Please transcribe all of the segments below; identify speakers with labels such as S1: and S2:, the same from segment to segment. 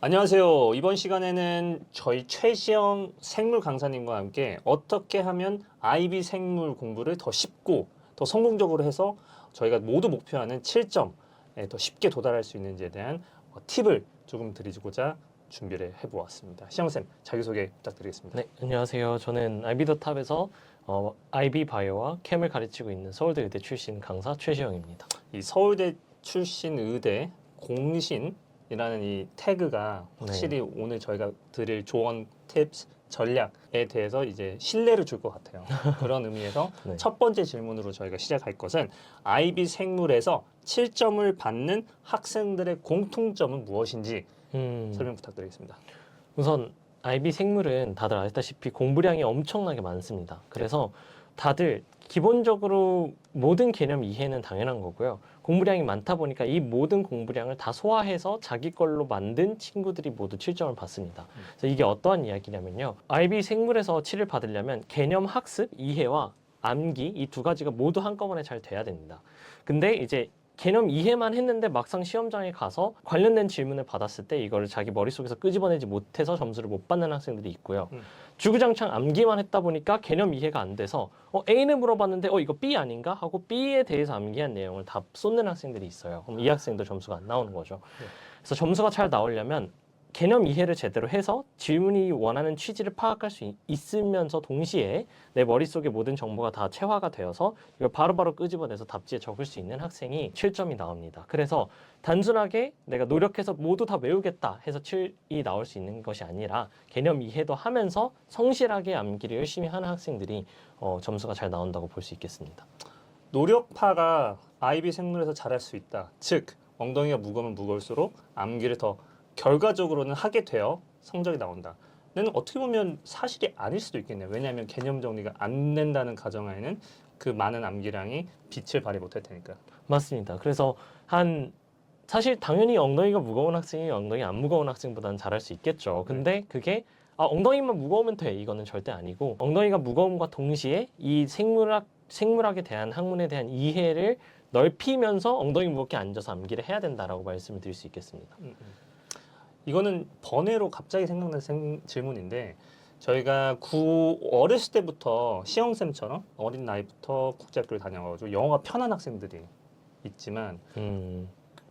S1: 안녕하세요. 이번 시간에는 저희 최시영 생물 강사님과 함께 어떻게 하면 IB 생물 공부를 더 쉽고 더 성공적으로 해서 저희가 모두 목표하는 7점에 더 쉽게 도달할 수 있는지에 대한 팁을 조금 드리고자 준비를 해보았습니다. 시영쌤, 자기소개 부탁드리겠습니다.
S2: 네, 안녕하세요. 저는 IB더탑에서 IB 바이오와 캠을 가르치고 있는 서울대 의대 출신 강사 최시영입니다.
S1: 이 서울대 출신 의대 공신이라는 이 태그가 확실히 오늘 저희가 드릴 조언, 팁스, 전략에 대해서 이제 신뢰를 줄 것 같아요. 그런 의미에서
S2: 네.
S1: 첫 번째 질문으로 저희가 시작할 것은 IB 생물에서 7점을 받는 학생들의 공통점은 무엇인지 설명 부탁드리겠습니다.
S2: 우선 IB 생물은 다들 아시다시피 공부량이 엄청나게 많습니다. 그래서 다들 기본적으로 모든 개념 이해는 당연한 거고요. 공부량이 많다 보니까 이 모든 공부량을 다 소화해서 자기 걸로 만든 친구들이 모두 7점을 받습니다. 그래서 이게 어떠한 이야기냐면요. IB 생물에서 7을 받으려면 개념 학습, 이해와 암기 이 두 가지가 모두 한꺼번에 잘 돼야 됩니다. 근데 이제 개념 이해만 했는데 막상 시험장에 가서 관련된 질문을 받았을 때 이거를 자기 머릿속에서 끄집어내지 못해서 점수를 못 받는 학생들이 있고요. 주구장창 암기만 했다 보니까 개념 이해가 안 돼서 A는 물어봤는데 이거 B 아닌가? 하고 B에 대해서 암기한 내용을 다 쏟는 학생들이 있어요. 그럼 이 학생도 점수가 안 나오는 거죠. 그래서 점수가 잘 나오려면 개념 이해를 제대로 해서 질문이 원하는 취지를 파악할 수 있으면서 동시에 내 머릿속에 모든 정보가 다 체화가 되어서 이걸 바로바로 끄집어내서 답지에 적을 수 있는 학생이 7점이 나옵니다. 그래서 단순하게 내가 노력해서 모두 다 외우겠다 해서 7이 나올 수 있는 것이 아니라 개념 이해도 하면서 성실하게 암기를 열심히 하는 학생들이 점수가 잘 나온다고 볼 수 있겠습니다.
S1: 노력파가 IB 생물에서 잘할 수 있다. 즉, 엉덩이가 무거우면 무거울수록 암기를 더 결과적으로는 하게 되어 성적이 나온다. 는 어떻게 보면 사실이 아닐 수도 있겠네요. 왜냐하면 개념 정리가 안 된다는 가정하에는 그 많은 암기량이 빛을 발휘 못할 테니까.
S2: 맞습니다. 그래서 사실 당연히 엉덩이가 무거운 학생이 엉덩이 안 무거운 학생보다는 잘할 수 있겠죠. 근데 그게 엉덩이만 무거우면 돼. 이거는 절대 아니고 엉덩이가 무거움과 동시에 이 생물학에 대한 학문에 대한 이해를 넓히면서 엉덩이 무겁게 앉아서 암기를 해야 된다라고 말씀을 드릴 수 있겠습니다.
S1: 이거는 번외로 갑자기 생각난 질문인데 저희가 어렸을 때부터 시영쌤처럼 어린 나이부터 국제학교를 다녀가지고 영어가 편한 학생들이 있지만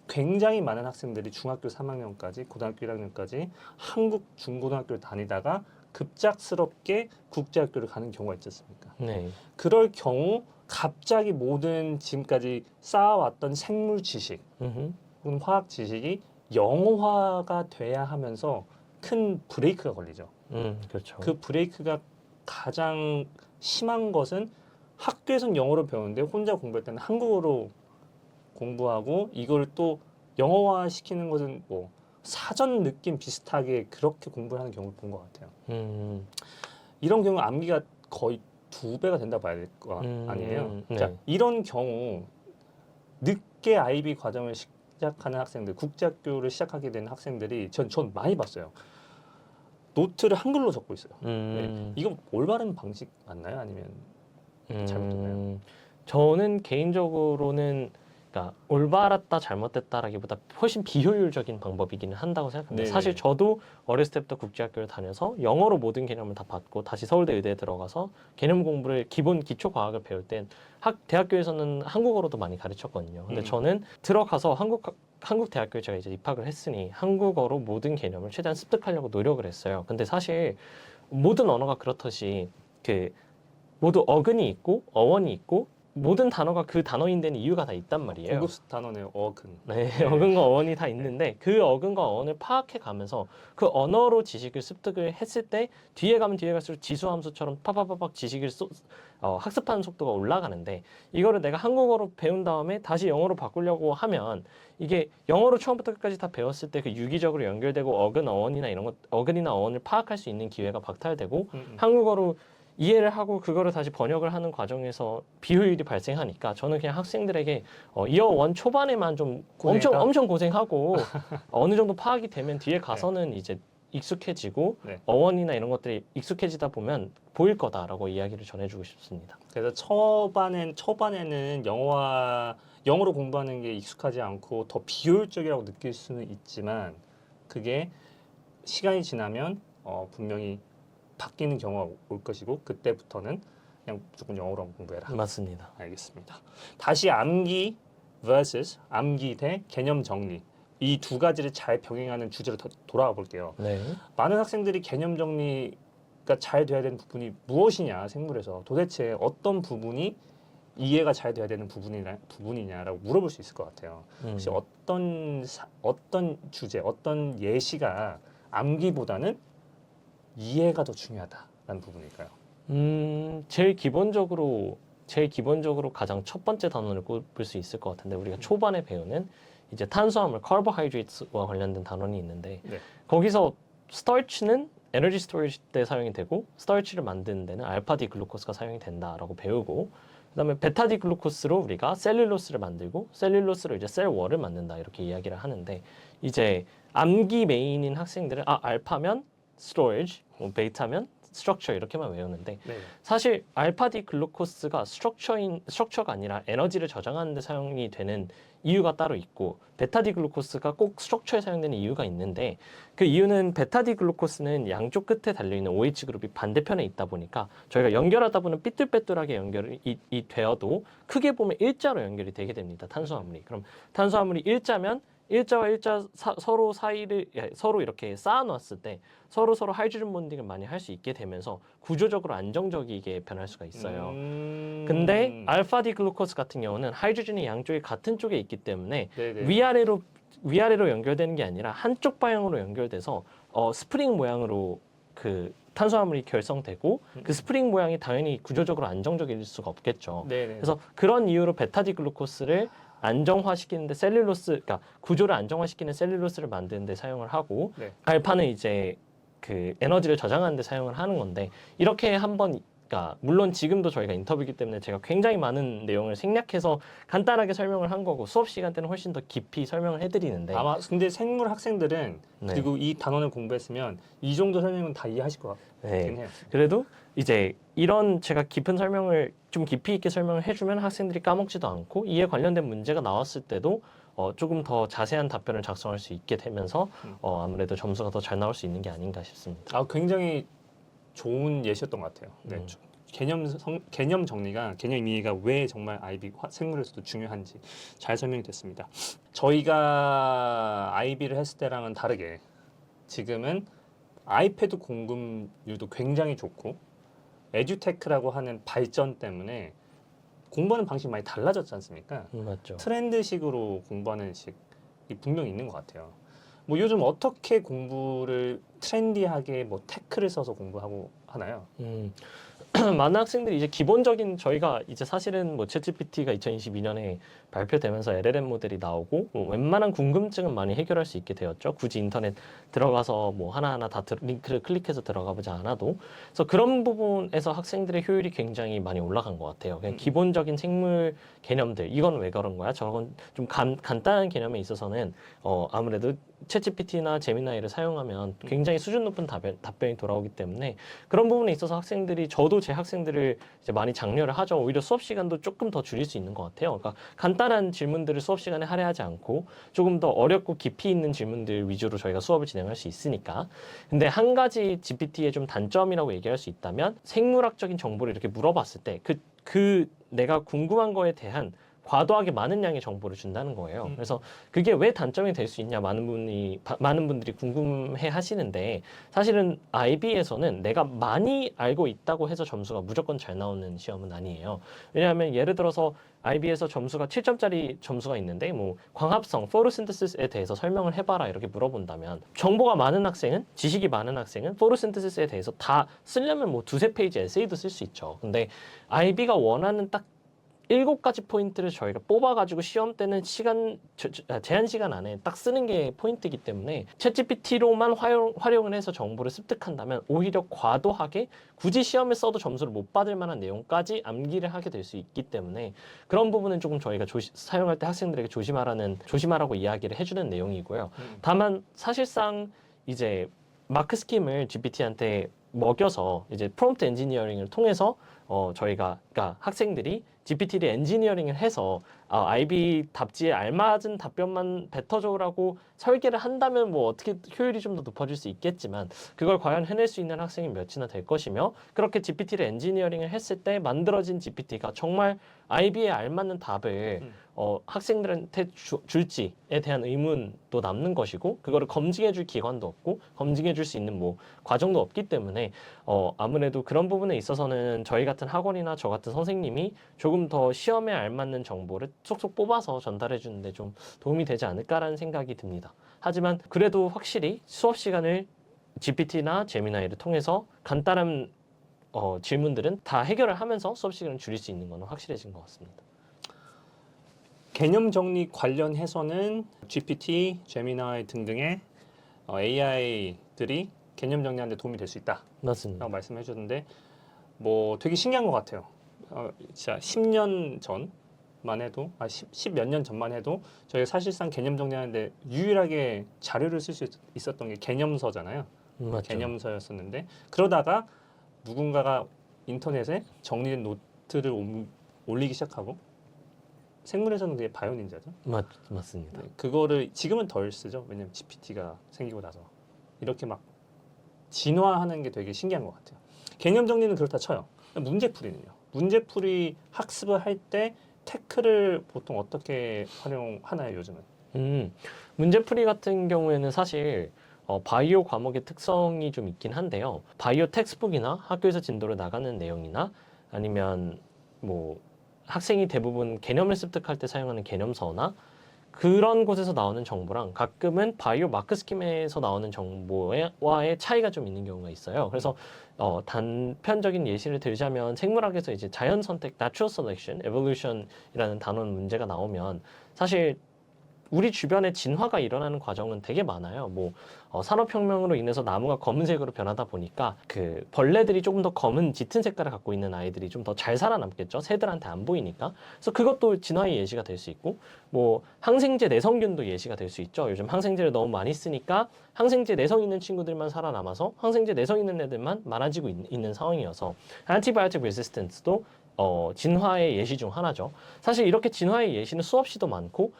S1: 굉장히 많은 학생들이 중학교 3학년까지 고등학교 1학년까지 한국 중고등학교를 다니다가 급작스럽게 국제학교를 가는 경우가 있지 않습니까?
S2: 네.
S1: 그럴 경우 갑자기 모든 지금까지 쌓아왔던 생물 지식 혹은 화학 지식이 영어화가 돼야 하면서 큰 브레이크가 걸리죠.
S2: 그렇죠.
S1: 그 브레이크가 가장 심한 것은 학교에서는 영어로 배우는데 혼자 공부할 때는 한국어로 공부하고 이걸 또 영어화 시키는 것은 뭐 사전 느낌 비슷하게 그렇게 공부를 하는 경우를 본 것 같아요. 이런 경우 암기가 거의 2배가 된다 봐야 될 거 아니에요.
S2: 네.
S1: 자, 이런 경우 늦게 IB 과정을 시작하는 학생들, 국제학교를 시작하게 되는 학생들이 전 많이 봤어요. 노트를 한글로 적고 있어요. 네. 이거 올바른 방식 맞나요? 아니면 잘못됐나요?
S2: 저는 개인적으로는 그러니까 올바랐다 잘못됐다라기보다 훨씬 비효율적인 방법이기는 한다고 생각합니다.
S1: 네네.
S2: 사실 저도 어렸을 때부터 국제학교를 다녀서 영어로 모든 개념을 다 받고 다시 서울대 의대에 들어가서 개념 공부를 기본 기초 과학을 배울 땐 대학교에서는 한국어로도 많이 가르쳤거든요. 근데 저는 들어가서 한국 대학교에 제가 이제 입학을 했으니 한국어로 모든 개념을 최대한 습득하려고 노력을 했어요. 근데 사실 모든 언어가 그렇듯이 모두 어근이 있고 어원이 있고 모든 단어가 그 단어인 데는 이유가 다 있단 말이에요.
S1: 고급 단어네요. 어근.
S2: 네, 어근과 어원이 다 있는데 그 어근과 어원을 파악해 가면서 그 언어로 지식을 습득을 했을 때 뒤에 가면 뒤에 갈수록 지수함수처럼 파파파박 지식을 학습하는 속도가 올라가는데 이거를 내가 한국어로 배운 다음에 다시 영어로 바꾸려고 하면 이게 영어로 처음부터 끝까지 다 배웠을 때 그 유기적으로 연결되고 어근이나 어원을 파악할 수 있는 기회가 박탈되고 한국어로 이해를 하고 그거를 다시 번역을 하는 과정에서 비효율이 발생하니까 저는 그냥 학생들에게 이어 1 초반에만 좀 엄청 고생하고 어느 정도 파악이 되면 뒤에 가서는 이제 익숙해지고 어원이나 이런 것들이 익숙해지다 보면 보일 거다라고 이야기를 전해주고 싶습니다.
S1: 그래서 초반에는 영어로 공부하는 게 익숙하지 않고 더 비효율적이라고 느낄 수는 있지만 그게 시간이 지나면 분명히 바뀌는 경우가 올 것이고 그때부터는 그냥 무조건 영어로만 공부해라.
S2: 맞습니다.
S1: 알겠습니다. 다시 암기 vs 암기 대 개념 정리. 이 두 가지를 잘 병행하는 주제로 돌아가 볼게요.
S2: 네.
S1: 많은 학생들이 개념 정리가 잘 돼야 되는 부분이 무엇이냐 생물에서 도대체 어떤 부분이 이해가 잘 돼야 되는 부분이냐라고 물어볼 수 있을 것 같아요. 혹시 어떤 주제, 어떤 예시가 암기보다는 이해가 더 중요하다라는 부분일까요?
S2: 제일 기본적으로 가장 첫 번째 단원을 꼽을 수 있을 것 같은데 우리가 초반에 배우는 이제 탄수화물, carbohydrate와 관련된 단원이 있는데
S1: 네.
S2: 거기서 starch는 에너지 스토리지 때 사용이 되고 starch를 만드는 데는 알파 디 글루코스가 사용이 된다라고 배우고 그다음에 베타 디 글루코스로 우리가 셀룰로스를 만들고 셀룰로스로 이제 셀월을 만든다 이렇게 이야기를 하는데 이제 암기 메인인 학생들은 알파면 storage, 베타면 스트럭처 이렇게만 외우는데
S1: 네.
S2: 사실 알파 디 글루코스가 스트럭처가 아니라 에너지를 저장하는 데 사용이 되는 이유가 따로 있고 베타 디 글루코스가 꼭 스트럭처에 사용되는 이유가 있는데 그 이유는 베타 디 글루코스는 양쪽 끝에 달려있는 OH 그룹이 반대편에 있다 보니까 저희가 연결하다 보면 삐뚤빼뚤하게 연결이 되어도 크게 보면 일자로 연결이 되게 됩니다. 탄수화물이. 그럼 탄수화물이 일자면 일자와 일자 서로 사이를 서로 이렇게 쌓아놨을 때 서로 하이드로젠 본딩을 많이 할 수 있게 되면서 구조적으로 안정적이게 변할 수가 있어요. 근데 알파 디 글루코스 같은 경우는 하이드로젠이 양쪽이 같은 쪽에 있기 때문에
S1: 네네.
S2: 위아래로 연결되는 게 아니라 한쪽 방향으로 연결돼서 스프링 모양으로 그 탄수화물이 결성되고 그 스프링 모양이 당연히 구조적으로 안정적일 수가 없겠죠.
S1: 네네.
S2: 그래서 그런 이유로 베타 디 글루코스를 안정화시키는데 그러니까 구조를 안정화시키는 셀룰로스를 만드는데 사용을 하고
S1: 네.
S2: 알파는 이제 그 에너지를 저장하는데 사용을 하는 건데 이렇게 한번 그러니까 물론 지금도 저희가 인터뷰이기 때문에 제가 굉장히 많은 내용을 생략해서 간단하게 설명을 한 거고 수업 시간 때는 훨씬 더 깊이 설명을 해드리는데
S1: 아마 근데 생물 학생들은
S2: 네.
S1: 그리고 이 단원을 공부했으면 이 정도 설명은 다 이해하실 것 같긴
S2: 네.
S1: 해요.
S2: 그래도 이제 이런 제가 깊은 설명을 좀 깊이 있게 설명을 해주면 학생들이 까먹지도 않고 이에 관련된 문제가 나왔을 때도 조금 더 자세한 답변을 작성할 수 있게 되면서 아무래도 점수가 더 잘 나올 수 있는 게 아닌가 싶습니다.
S1: 굉장히 좋은 예시였던 것 같아요. 네.
S2: 음.
S1: 개념 정리가 개념 이해가 왜 정말 IB 생물에서도 중요한지 잘 설명이 됐습니다. 저희가 IB를 했을 때랑은 다르게 지금은 아이패드 공급률도 굉장히 좋고 에듀테크라고 하는 발전 때문에 공부하는 방식이 많이 달라졌지 않습니까?
S2: 맞죠.
S1: 트렌드식으로 공부하는 식이 분명히 있는 것 같아요. 뭐 요즘 어떻게 공부를 트렌디하게 뭐 테크를 써서 공부하고 하나요?
S2: 많은 학생들이 이제 기본적인 저희가 이제 사실은 뭐 챗GPT가 2022년에 발표되면서 LLM 모델이 나오고 뭐 웬만한 궁금증은 많이 해결할 수 있게 되었죠. 굳이 인터넷 들어가서 뭐 하나하나 다 링크를 클릭해서 들어가 보지 않아도. 그래서 그런 부분에서 학생들의 효율이 굉장히 많이 올라간 것 같아요. 그냥 기본적인 생물 개념들 이건 왜 그런 거야? 저건 좀 간단한 개념에 있어서는 아무래도 챗GPT나 제미나이를 사용하면 굉장히 수준 높은 답변이 돌아오기 때문에 그런 부분에 있어서 학생들이 저도 제 학생들을 이제 많이 장려를 하죠. 오히려 수업 시간도 조금 더 줄일 수 있는 것 같아요. 그러니까 간단한 질문들을 수업 시간에 할애하지 않고 조금 더 어렵고 깊이 있는 질문들 위주로 저희가 수업을 진행할 수 있으니까. 근데 한 가지 GPT의 좀 단점이라고 얘기할 수 있다면 생물학적인 정보를 이렇게 물어봤을 때 그 내가 궁금한 거에 대한 과도하게 많은 양의 정보를 준다는 거예요. 그래서 그게 왜 단점이 될 수 있냐 많은 분들이 궁금해 하시는데 사실은 IB에서는 내가 많이 알고 있다고 해서 점수가 무조건 잘 나오는 시험은 아니에요. 왜냐하면 예를 들어서 IB에서 점수가 7점짜리 점수가 있는데 뭐 광합성, 포토신테시스에 대해서 설명을 해봐라 이렇게 물어본다면 정보가 많은 학생은 지식이 많은 학생은 포토신테시스에 대해서 다 쓰려면 뭐 두세 페이지 에세이도 쓸 수 있죠. 근데 IB가 원하는 딱 7가지 포인트를 저희가 뽑아가지고 시험 때는 제한 시간 안에 딱 쓰는 게 포인트이기 때문에 챗GPT로만 활용을 해서 정보를 습득한다면 오히려 과도하게 굳이 시험에 써도 점수를 못 받을 만한 내용까지 암기를 하게 될 수 있기 때문에 그런 부분은 조금 저희가 사용할 때 학생들에게 조심하라고 이야기를 해주는 내용이고요. 다만 사실상 이제 마크 스킴을 GPT한테 먹여서 이제 프롬프트 엔지니어링을 통해서 그러니까 학생들이 GPT를 엔지니어링을 해서 IB 답지에 알맞은 답변만 뱉어줘라고 설계를 한다면 뭐 어떻게 효율이 좀 더 높아질 수 있겠지만 그걸 과연 해낼 수 있는 학생이 몇이나 될 것이며 그렇게 GPT를 엔지니어링을 했을 때 만들어진 GPT가 정말 IB에 알맞는 답을 학생들한테 줄지에 대한 의문도 남는 것이고 그거를 검증해줄 기관도 없고 검증해줄 수 있는 뭐 과정도 없기 때문에 아무래도 그런 부분에 있어서는 저희 같은 학원이나 저 같은 선생님이 조금 더 시험에 알맞는 정보를 쏙쏙 뽑아서 전달해 주는데 좀 도움이 되지 않을까라는 생각이 듭니다. 하지만 그래도 확실히 수업 시간을 GPT나 제미나이를 통해서 간단한 질문들은 다 해결을 하면서 수업 시간을 줄일 수 있는 건 확실해진 것 같습니다.
S1: 개념 정리 관련해서는 GPT, 제미나이 등등의 AI들이 개념 정리하는 데 도움이 될 수 있다라고
S2: 맞습니다.
S1: 말씀해 주셨는데 뭐 되게 신기한 것 같아요. 진짜 10년 전만 해도 10 몇 년 전만 해도 저희가 사실상 개념 정리하는데 유일하게 자료를 쓸 수 있었던 게 개념서잖아요.
S2: 맞죠.
S1: 개념서였었는데 그러다가 누군가가 인터넷에 정리된 노트를 올리기 시작하고 생물에서는 그게 바이오 닌자죠.
S2: 맞습니다.
S1: 네, 그거를 지금은 덜 쓰죠. 왜냐면 GPT가 생기고 나서 이렇게 막 진화하는 게 되게 신기한 것 같아요. 개념 정리는 그렇다 쳐요. 문제풀이는요. 문제풀이 학습을 할 때 태클을 보통 어떻게 활용하나요, 요즘은?
S2: 문제풀이 같은 경우에는 사실 바이오 과목의 특성이 좀 있긴 한데요. 바이오 텍스트북이나 학교에서 진도를 나가는 내용이나 아니면 뭐 학생이 대부분 개념을 습득할 때 사용하는 개념서나 그런 곳에서 나오는 정보랑 가끔은 바이오 마크 스킴에서 나오는 정보와의 차이가 좀 있는 경우가 있어요. 그래서 단편적인 예시를 들자면 생물학에서 이제 자연 선택, natural selection, evolution이라는 단원 문제가 나오면 사실 우리 주변에 진화가 일어나는 과정은 되게 많아요. 뭐 산업혁명으로 인해서 나무가 검은색으로 변하다 보니까 그 벌레들이 조금 더 검은 짙은 색깔을 갖고 있는 아이들이 좀 더 잘 살아남겠죠. 새들한테 안 보이니까. 그래서 그것도 진화의 예시가 될 수 있고, 뭐 항생제 내성균도 예시가 될 수 있죠. 요즘 항생제를 너무 많이 쓰니까 항생제 내성 있는 친구들만 살아남아서 항생제 내성 있는 애들만 많아지고 있는 상황이어서 안티바이오틱 레지스턴스도 진화의 예시 중 하나죠. 사실 이렇게 진화의 예시는 수없이도 많고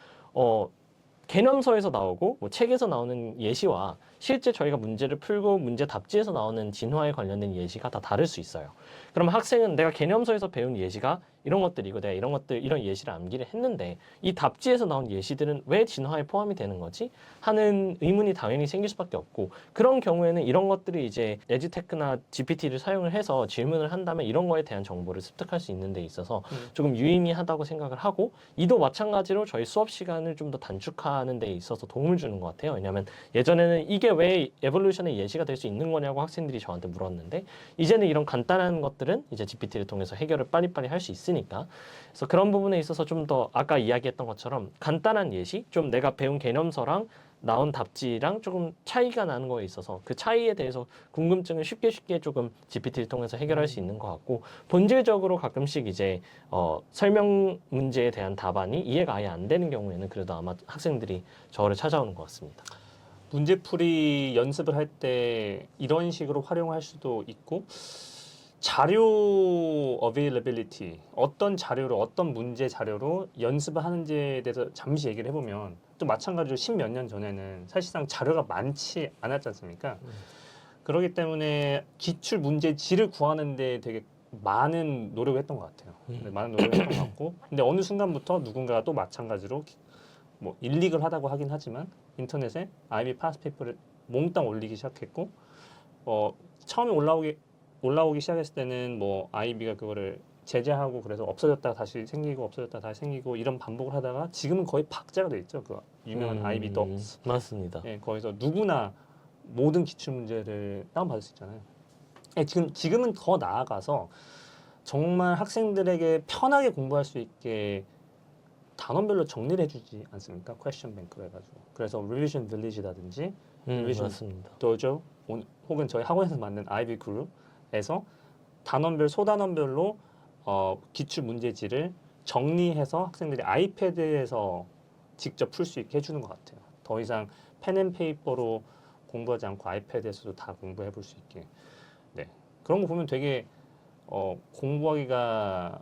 S2: 개념서에서 나오고 뭐 책에서 나오는 예시와 실제 저희가 문제를 풀고 문제 답지에서 나오는 진화에 관련된 예시가 다 다를 수 있어요. 그럼 학생은 내가 개념서에서 배운 예시가 이런 것들이고 내가 이런 예시를 암기를 했는데 이 답지에서 나온 예시들은 왜 진화에 포함이 되는 거지? 하는 의문이 당연히 생길 수밖에 없고 그런 경우에는 이런 것들이 이제 에듀테크나 GPT를 사용을 해서 질문을 한다면 이런 거에 대한 정보를 습득할 수 있는 데 있어서 조금 유의미하다고 생각을 하고 이도 마찬가지로 저희 수업 시간을 좀 더 단축하는 데 있어서 도움을 주는 것 같아요. 왜냐하면 예전에는 이게 왜 에볼루션의 예시가 될 수 있는 거냐고 학생들이 저한테 물었는데 이제는 이런 간단한 것들은 이제 GPT를 통해서 해결을 빨리빨리 할 수 있으니까 그래서 그런 부분에 있어서 좀 더 아까 이야기했던 것처럼 간단한 예시 좀 내가 배운 개념서랑 나온 답지랑 조금 차이가 나는 거에 있어서 그 차이에 대해서 궁금증을 쉽게 조금 GPT를 통해서 해결할 수 있는 것 같고 본질적으로 가끔씩 이제 설명 문제에 대한 답안이 이해가 아예 안 되는 경우에는 그래도 아마 학생들이 저를 찾아오는 것 같습니다.
S1: 문제풀이 연습을 할 때 이런 식으로 활용할 수도 있고 자료 availability 어떤 자료로 어떤 문제 자료로 연습을 하는지에 대해서 잠시 얘기를 해보면 또 마찬가지로 10몇 년 전에는 사실상 자료가 많지 않았지 않습니까? 그렇기 때문에 기출 문제지를 구하는데 되게 많은 노력을 했던 것 같아요. 많은 노력을 했던 것 같고 근데 어느 순간부터 누군가가 또 마찬가지로 뭐 일릭을 하다고 하긴 하지만 인터넷에 IB 파스 페이퍼를 몽땅 올리기 시작했고 처음에 올라오기 시작했을 때는 뭐 IB가 그거를 제재하고 그래서 없어졌다가 다시 생기고 없어졌다가 다시 생기고 이런 반복을 하다가 지금은 거의 박제가 돼 있죠. 그 유명한 IB docs.
S2: 맞습니다.
S1: 예, 거기서 누구나 모든 기출 문제를 다운받을 수 있잖아요. 예, 지금은 더 나아가서 정말 학생들에게 편하게 공부할 수 있게 단원별로 정리를 해주지 않습니까? 퀘스천 뱅크로 해가지고. 그래서 리비전 빌리지라든지 리비전
S2: 맞습니다.
S1: 도조 혹은 저희 학원에서 만든 아이비 그룹에서 단원별 소단원별로 기출 문제지를 정리해서 학생들이 아이패드에서 직접 풀 수 있게 해주는 것 같아요. 더 이상 펜앤페이퍼로 공부하지 않고 아이패드에서도 다 공부해 볼 수 있게. 네, 그런 거 보면 되게 공부하기가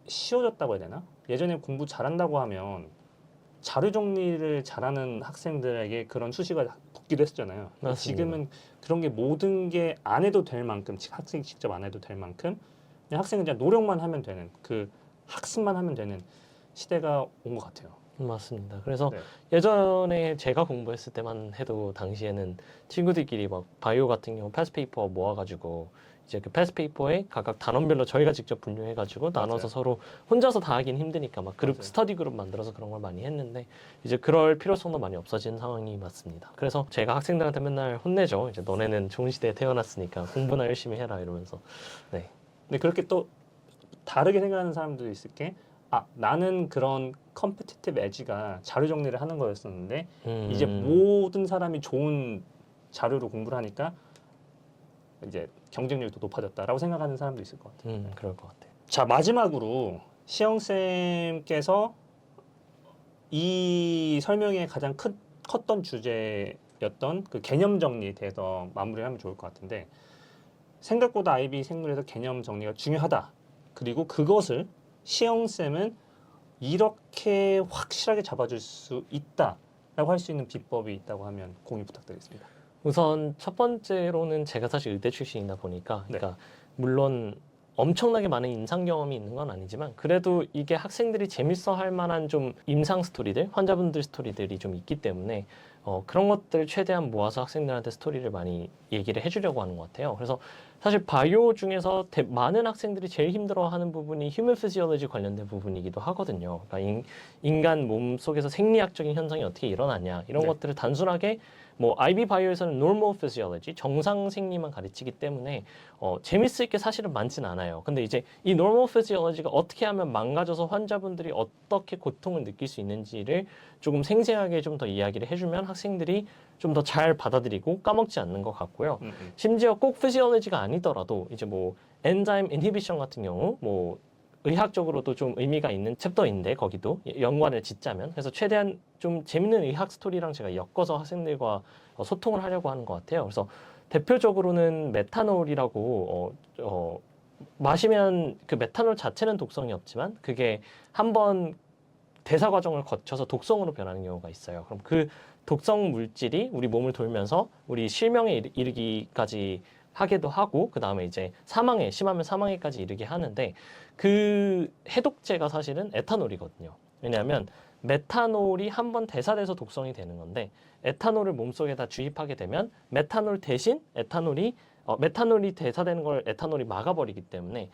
S1: 쉬워졌다고 해야 되나? 예전에 공부 잘한다고 하면 자료 정리를 잘하는 학생들에게 그런 수시가 붙기도 했었잖아요.
S2: 맞습니다.
S1: 지금은 그런 게 모든 게 안 해도 될 만큼 학생이 직접 안 해도 될 만큼 그냥 학생은 그냥 노력만 하면 되는 그 학습만 하면 되는 시대가 온 것 같아요.
S2: 맞습니다. 그래서
S1: 네.
S2: 예전에 제가 공부했을 때만 해도 당시에는 친구들끼리 막 바이오 같은 경우 패스페이퍼 모아가지고 이제 그 패스페이퍼에 각각 단원별로 저희가 직접 분류해가지고 나눠서
S1: 맞아요.
S2: 서로 혼자서 다 하긴 힘드니까 막 그룹
S1: 맞아요.
S2: 스터디 그룹 만들어서 그런 걸 많이 했는데 이제 그럴 필요성도 많이 없어진 상황이 맞습니다. 그래서 제가 학생들한테 맨날 혼내죠. 이제 너네는 좋은 시대에 태어났으니까 공부나 열심히 해라 이러면서. 네.
S1: 근데 그렇게 또 다르게 생각하는 사람도 있을 게 나는 그런 컴피티티브 에지가 자료 정리를 하는 거였었는데 이제 모든 사람이 좋은 자료로 공부를 하니까 이제 경쟁력이 더 높아졌다라고 생각하는 사람도 있을 것 같아요.
S2: 그럴 것 같아요.
S1: 자, 마지막으로 시영 쌤께서 이 설명의 가장 컸던 주제였던 그 개념 정리에 대해서 마무리하면 좋을 것 같은데 생각보다 아이비 생물에서 개념 정리가 중요하다. 그리고 그것을 시영 쌤은 이렇게 확실하게 잡아줄 수 있다라고 할 수 있는 비법이 있다고 하면 공유 부탁드리겠습니다.
S2: 우선 첫 번째로는 제가 사실 의대 출신이다 보니까
S1: 네.
S2: 그러니까 물론 엄청나게 많은 임상 경험이 있는 건 아니지만 그래도 이게 학생들이 재밌어 할 만한 좀 임상 스토리들, 환자분들 스토리들이 좀 있기 때문에 그런 것들을 최대한 모아서 학생들한테 스토리를 많이 얘기를 해주려고 하는 것 같아요. 그래서 사실 바이오 중에서 많은 학생들이 제일 힘들어하는 부분이 휴먼 피지올로지 관련된 부분이기도 하거든요. 그러니까 인간 몸 속에서 생리학적인 현상이 어떻게 일어나냐 이런
S1: 네.
S2: 것들을 단순하게 뭐 IB 바이오에서는 normal physiology 정상 생리만 가르치기 때문에 재밌을 게 사실은 많진 않아요. 근데 이제 이 normal physiology가 어떻게 하면 망가져서 환자분들이 어떻게 고통을 느낄 수 있는지를 조금 생생하게 좀 더 이야기를 해주면 학생들이 좀 더 잘 받아들이고 까먹지 않는 것 같고요. 심지어 꼭 physiology가 아니더라도 이제 뭐 엔자임 인히비션 같은 경우 뭐 의학적으로도 좀 의미가 있는 챕터인데 거기도 연관을 짓자면 그래서 최대한 좀 재밌는 의학 스토리랑 제가 엮어서 학생들과 소통을 하려고 하는 것 같아요. 그래서 대표적으로는 메탄올이라고 마시면 그 메탄올 자체는 독성이 없지만 그게 한번 대사 과정을 거쳐서 독성으로 변하는 경우가 있어요. 그럼 그 독성 물질이 우리 몸을 돌면서 우리 실명에 이르기까지 하기도 하고 그 다음에 이제 사망에 심하면 사망에까지 이르게 하는데 그 해독제가 사실은 에탄올이거든요. 왜냐하면 메탄올이 한번 대사돼서 독성이 되는 건데 에탄올을 몸속에다 주입하게 되면 메탄올 대신 메탄올이 대사되는 걸 에탄올이 막아버리기 때문에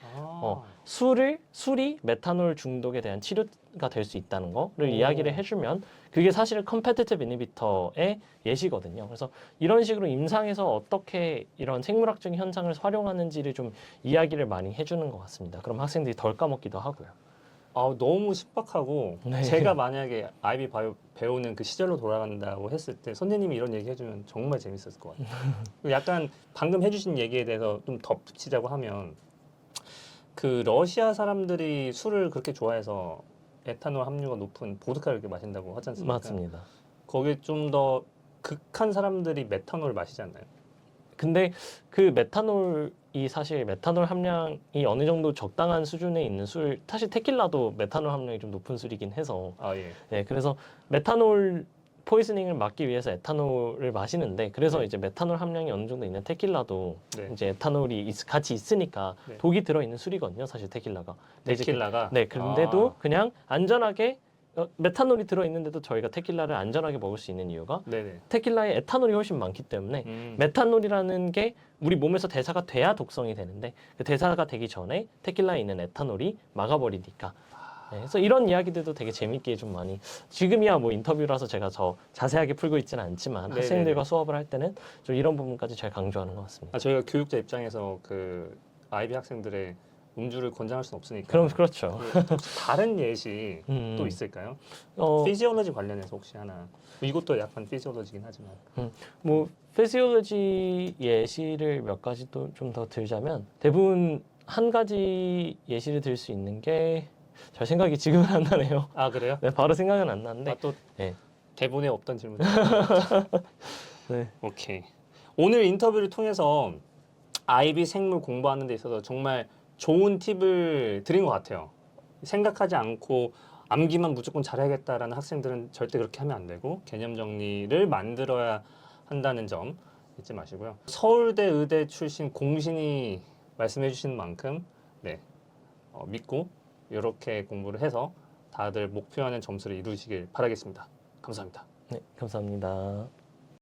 S2: 술이 메탄올 중독에 대한 치료가 될 수 있다는 거를 이야기를 해주면 그게 사실은 컴페티티브 이니비터의 예시거든요. 그래서 이런 식으로 임상에서 어떻게 이런 생물학적인 현상을 활용하는지를 좀 이야기를 많이 해주는 것 같습니다. 그럼 학생들이 덜 까먹기도 하고요.
S1: 너무 신박하고
S2: 네.
S1: 제가 만약에 아이비 바이오 배우는 그 시절로 돌아간다고 했을 때 선생님이 이런 얘기 해주면 정말 재밌었을 것 같아요. 약간 방금 해주신 얘기에 대해서 좀 덧붙이자고 하면 그 러시아 사람들이 술을 그렇게 좋아해서 에탄올 함유가 높은 보드카를 이렇게 마신다고 하지 않습니까?
S2: 맞습니다.
S1: 거기에 좀 더 극한 사람들이 메탄올을 마시지 않나요?
S2: 근데 그 메탄올이 사실 메탄올 함량이 어느 정도 적당한 수준에 있는 술, 사실 테킬라도 메탄올 함량이 좀 높은 술이긴 해서
S1: 예.
S2: 네, 그래서 메탄올 포이즈닝을 막기 위해서 에탄올을 마시는데 그래서
S1: 네.
S2: 이제 메탄올 함량이 어느 정도 있는 테킬라도
S1: 네.
S2: 이제 에탄올이 같이 있으니까
S1: 네.
S2: 독이 들어있는 술이거든요, 사실 테킬라가. 근데 이제
S1: 테킬라가?
S2: 네, 그런데도 그냥 안전하게 메탄올이 들어있는데도 저희가 테킬라를 안전하게 먹을 수 있는 이유가
S1: 네네.
S2: 테킬라에 에탄올이 훨씬 많기 때문에 메탄올이라는 게 우리 몸에서 대사가 돼야 독성이 되는데 그 대사가 되기 전에 테킬라에 있는 에탄올이 막아버리니까. 네, 그래서 이런 이야기들도 되게 재밌게 좀 많이 지금이야 뭐 인터뷰라서 제가 더 자세하게 풀고 있지는 않지만
S1: 네네네.
S2: 학생들과 수업을 할 때는 좀 이런 부분까지 잘 강조하는 것 같습니다.
S1: 저희가 교육자 입장에서 그 아이비 학생들의 음주를 권장할 수는 없으니까.
S2: 그럼 그렇죠.
S1: 혹시 다른 예시 또 있을까요? 피지올로지 관련해서 혹시 하나. 이것도 약간 피지올로지긴 하지만.
S2: 뭐 피지올로지 예시를 몇 가지 또 좀 더 들자면 대부분 한 가지 예시를 들 수 있는 게 잘 생각이 지금은 안 나네요.
S1: 그래요?
S2: 네, 바로 생각은 안 나는데.
S1: 또
S2: 네.
S1: 대본에 없던 질문.
S2: 네.
S1: 오케이. 오늘 인터뷰를 통해서 아이비 생물 공부하는 데 있어서 정말 좋은 팁을 드린 것 같아요. 생각하지 않고 암기만 무조건 잘해야겠다라는 학생들은 절대 그렇게 하면 안 되고 개념 정리를 만들어야 한다는 점 잊지 마시고요. 서울대 의대 출신 공신이 말씀해 주신 만큼 네, 믿고 이렇게 공부를 해서 다들 목표하는 점수를 이루시길 바라겠습니다. 감사합니다.
S2: 네, 감사합니다.